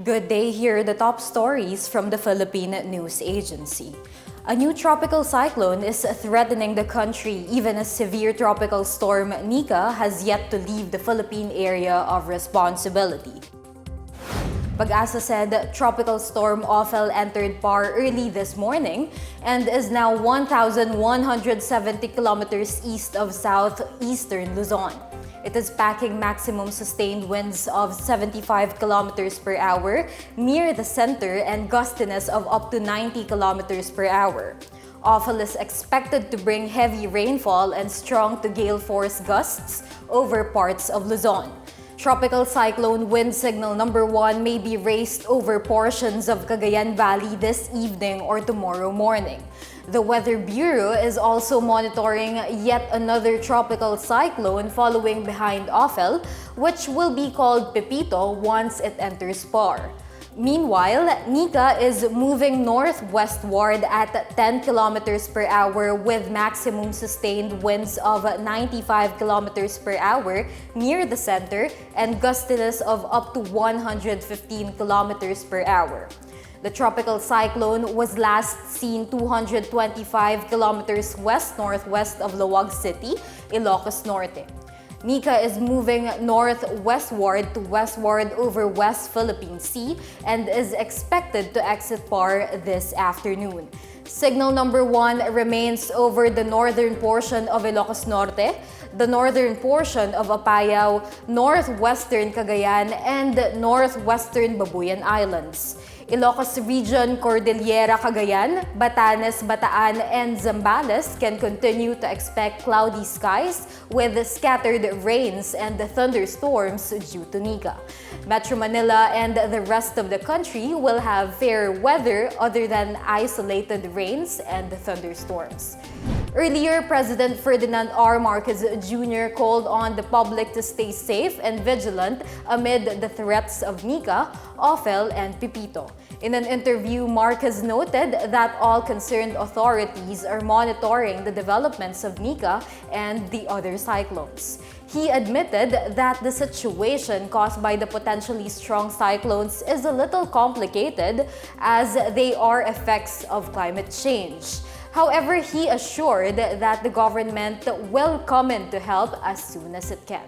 Good day, here are the top stories from the Philippine News Agency. A new tropical cyclone is threatening the country even as severe tropical storm Nika has yet to leave the Philippine area of responsibility. Pag-asa said tropical storm Ofel entered PAR early this morning and is now 1,170 kilometers east of southeastern Luzon. It is packing maximum sustained winds of 75 kilometers per hour near the center and gustiness of up to 90 kilometers per hour. Ofel is expected to bring heavy rainfall and strong to gale force gusts over parts of Luzon. Tropical cyclone wind signal number 1 may be raised over portions of Cagayan Valley this evening or tomorrow morning. The Weather Bureau is also monitoring yet another tropical cyclone following behind Ofel, which will be called Pepito once it enters PAR. Meanwhile, Nika is moving northwestward at 10 kilometers per hour with maximum sustained winds of 95 kilometers per hour near the center and gustiness of up to 115 kilometers per hour. The tropical cyclone was last seen 225 kilometers west-northwest of Laoag City, Ilocos Norte. Nika is moving northwestward to westward over West Philippine Sea and is expected to exit PAR this afternoon. Signal number 1 remains over the northern portion of Ilocos Norte, the northern portion of Apayao, northwestern Cagayan, and northwestern Babuyan Islands. Ilocos Region, Cordillera, Cagayan, Batanes, Bataan, and Zambales can continue to expect cloudy skies with scattered rains and thunderstorms due to Nika. Metro Manila and the rest of the country will have fair weather other than isolated rains and thunderstorms. Earlier, President Ferdinand R. Marcos Jr. called on the public to stay safe and vigilant amid the threats of Nika, Ofel, and Pepito. In an interview, Marcos noted that all concerned authorities are monitoring the developments of Nika and the other cyclones. He admitted that the situation caused by the potentially strong cyclones is a little complicated as they are effects of climate change. However, he assured that the government will come in to help as soon as it can.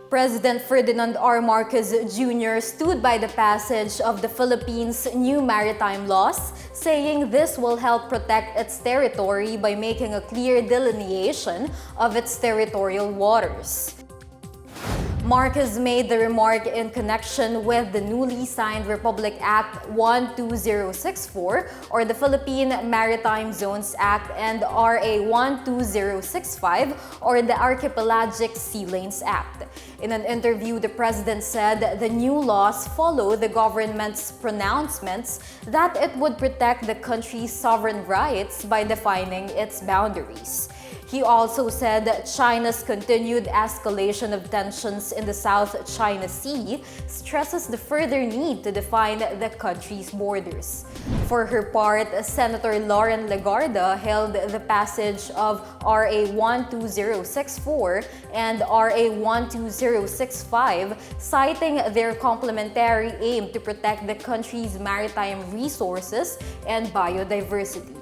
President Ferdinand R. Marcos Jr. stood by the passage of the Philippines' new maritime laws, saying this will help protect its territory by making a clear delineation of its territorial waters. Marcos made the remark in connection with the newly signed Republic Act 12064 or the Philippine Maritime Zones Act and RA 12065 or the Archipelagic Sea Lanes Act. In an interview, the president said the new laws follow the government's pronouncements that it would protect the country's sovereign rights by defining its boundaries. He also said China's continued escalation of tensions in the South China Sea stresses the further need to define the country's borders. For her part, Senator Legarda hailed the passage of RA 12064 and RA 12065, citing their complementary aim to protect the country's maritime resources and biodiversity.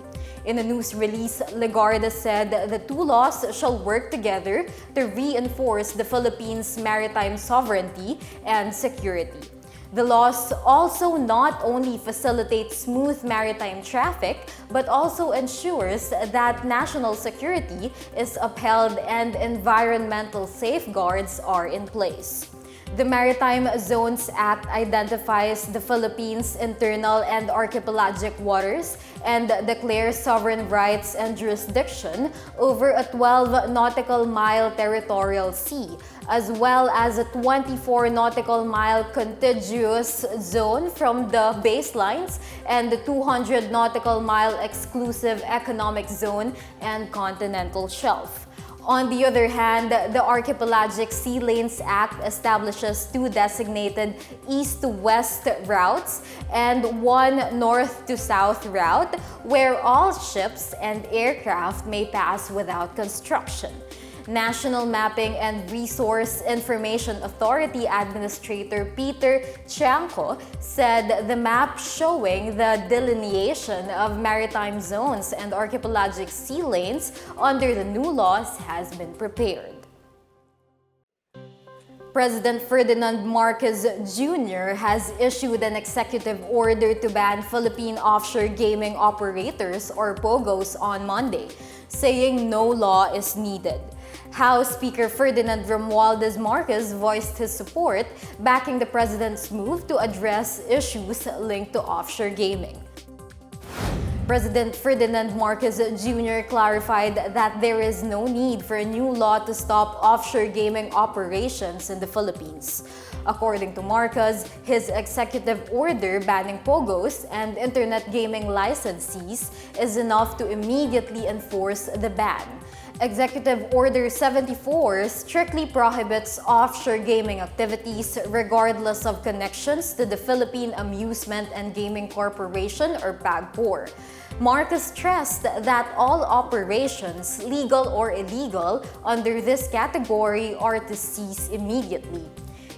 In a news release, Legarda said the two laws shall work together to reinforce the Philippines' maritime sovereignty and security. The laws also not only facilitate smooth maritime traffic, but also ensures that national security is upheld and environmental safeguards are in place. The Maritime Zones Act identifies the Philippines' internal and archipelagic waters and declares sovereign rights and jurisdiction over a 12 nautical mile territorial sea, as well as a 24 nautical mile contiguous zone from the baselines and the 200 nautical mile exclusive economic zone and continental shelf. On the other hand, the Archipelagic Sea Lanes Act establishes two designated east-to-west routes and one north-to-south route where all ships and aircraft may pass without construction. National Mapping and Resource Information Authority Administrator Peter Chiangco said the map showing the delineation of maritime zones and archipelagic sea lanes under the new laws has been prepared. President Ferdinand Marcos Jr. has issued an executive order to ban Philippine offshore gaming operators, or POGOs, on Monday, saying no law is needed. House Speaker Ferdinand Romualdez Marcos voiced his support, backing the president's move to address issues linked to offshore gaming. President Ferdinand Marcos Jr. clarified that there is no need for a new law to stop offshore gaming operations in the Philippines. According to Marcos, his executive order banning POGOs and internet gaming licensees is enough to immediately enforce the ban. Executive Order 74 strictly prohibits offshore gaming activities regardless of connections to the Philippine Amusement and Gaming Corporation, or PAGCOR. Marcos stressed that all operations, legal or illegal, under this category are to cease immediately.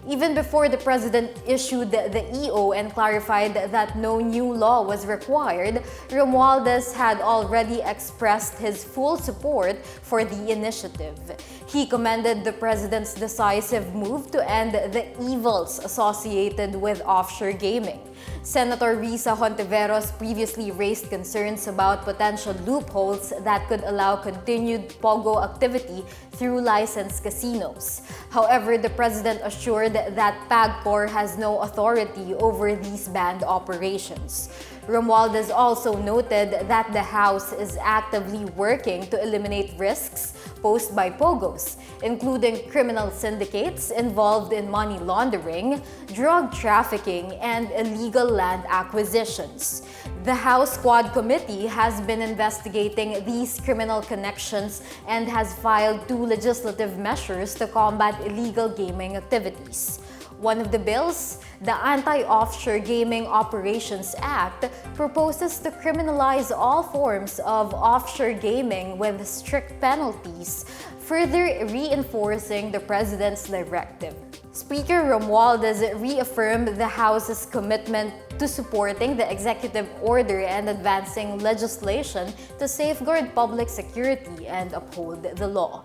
Even before the president issued the EO and clarified that no new law was required, Romualdez had already expressed his full support for the initiative. He commended the president's decisive move to end the evils associated with offshore gaming. Senator Risa Hontiveros previously raised concerns about potential loopholes that could allow continued POGO activity through licensed casinos. However, the president assured that PAGCOR has no authority over these banned operations. Romualdez also noted that the House is actively working to eliminate risks posed by POGOs, including criminal syndicates involved in money laundering, drug trafficking, and illegal land acquisitions. The House Quad Committee has been investigating these criminal connections and has filed 2 legislative measures to combat illegal gaming activities. One of the bills, the Anti-Offshore Gaming Operations Act, proposes to criminalize all forms of offshore gaming with strict penalties, further reinforcing the president's directive. Speaker Romualdez reaffirmed the House's commitment to supporting the executive order and advancing legislation to safeguard public security and uphold the law.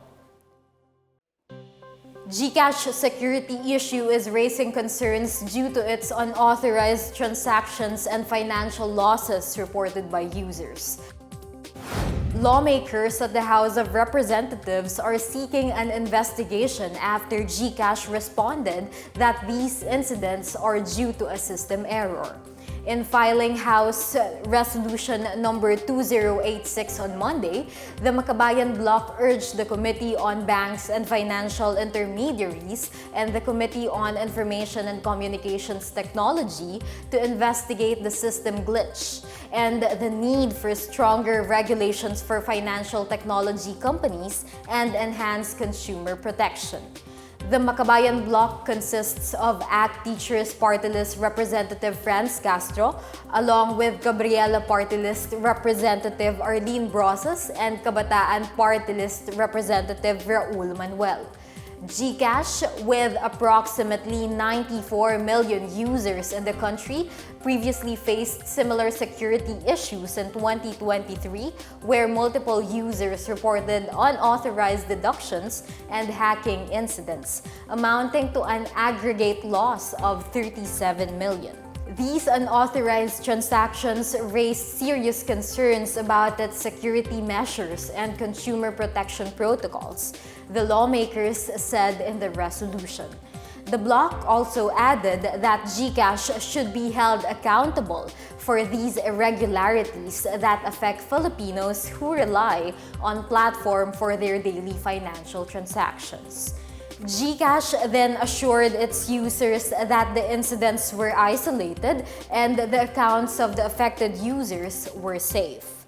GCash security issue is raising concerns due to its unauthorized transactions and financial losses reported by users. Lawmakers at the House of Representatives are seeking an investigation after GCash responded that these incidents are due to a system error. In filing House Resolution number 2086 on Monday, the Makabayan bloc urged the Committee on Banks and Financial Intermediaries and the Committee on Information and Communications Technology to investigate the system glitch and the need for stronger regulations for financial technology companies and enhanced consumer protection. The Makabayan bloc consists of ACT Teachers Party List Representative Franz Castro, along with Gabriela Party List Representative Arlene Brosas and Kabataan Party List Representative Raul Manuel. GCash, with approximately 94 million users in the country, previously faced similar security issues in 2023, where multiple users reported unauthorized deductions and hacking incidents, amounting to an aggregate loss of 37 million. These unauthorized transactions raised serious concerns about its security measures and consumer protection protocols, the lawmakers said in the resolution. The bloc also added that GCash should be held accountable for these irregularities that affect Filipinos who rely on platform for their daily financial transactions. GCash then assured its users that the incidents were isolated and the accounts of the affected users were safe.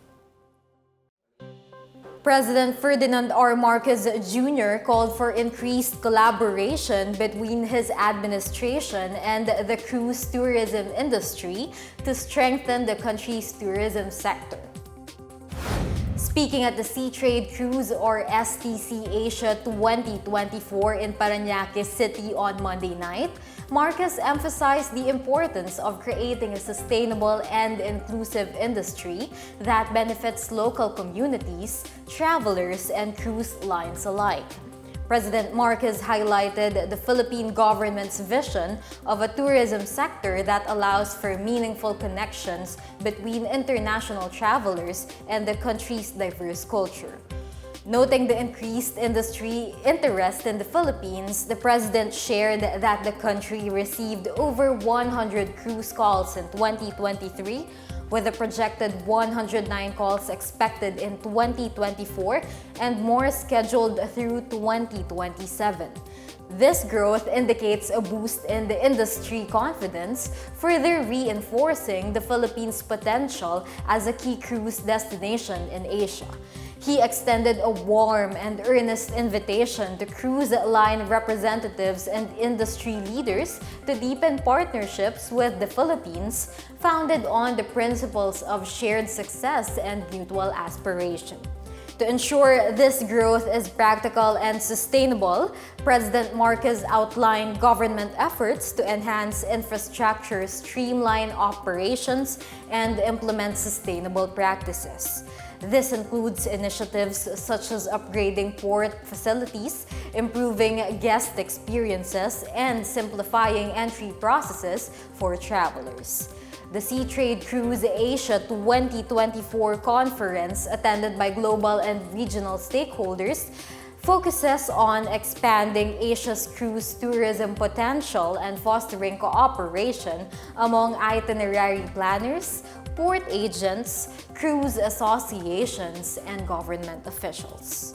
President Ferdinand R. Marcos Jr. called for increased collaboration between his administration and the cruise tourism industry to strengthen the country's tourism sector. Speaking at the Sea Trade Cruise or STC Asia 2024 in Parañaque City on Monday night, Marcos emphasized the importance of creating a sustainable and inclusive industry that benefits local communities, travelers, and cruise lines alike. President Marcos highlighted the Philippine government's vision of a tourism sector that allows for meaningful connections between international travelers and the country's diverse culture. Noting the increased industry interest in the Philippines, the president shared that the country received over 100 cruise calls in 2023, with a projected 109 calls expected in 2024 and more scheduled through 2027. This growth indicates a boost in the industry confidence, further reinforcing the Philippines' potential as a key cruise destination in Asia. He extended a warm and earnest invitation to cruise line representatives and industry leaders to deepen partnerships with the Philippines, founded on the principles of shared success and mutual aspiration. To ensure this growth is practical and sustainable, President Marcos outlined government efforts to enhance infrastructure, streamline operations, and implement sustainable practices. This includes initiatives such as upgrading port facilities, improving guest experiences, and simplifying entry processes for travelers. The Sea Trade Cruise Asia 2024 conference, attended by global and regional stakeholders, focuses on expanding Asia's cruise tourism potential and fostering cooperation among itinerary planners, port agents, cruise associations, and government officials.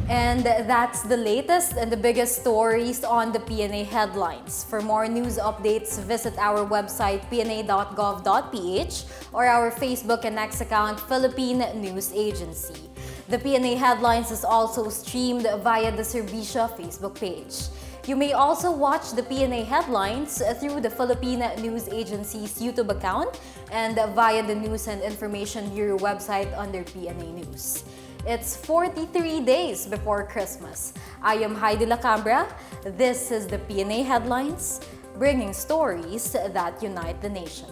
And that's the latest and the biggest stories on the Pna Headlines. For more news updates, visit our website pna.gov.ph or our Facebook and X account, Philippine News Agency. The Pna Headlines is also streamed via the Serbisha Facebook page. You may also watch the Pna Headlines through the Philippine News Agency's YouTube account and via the News and Information Bureau website under PNA News. It's 43 days before Christmas. I am Heidi Lacambra. This is the Pna Headlines, bringing stories that unite the nation.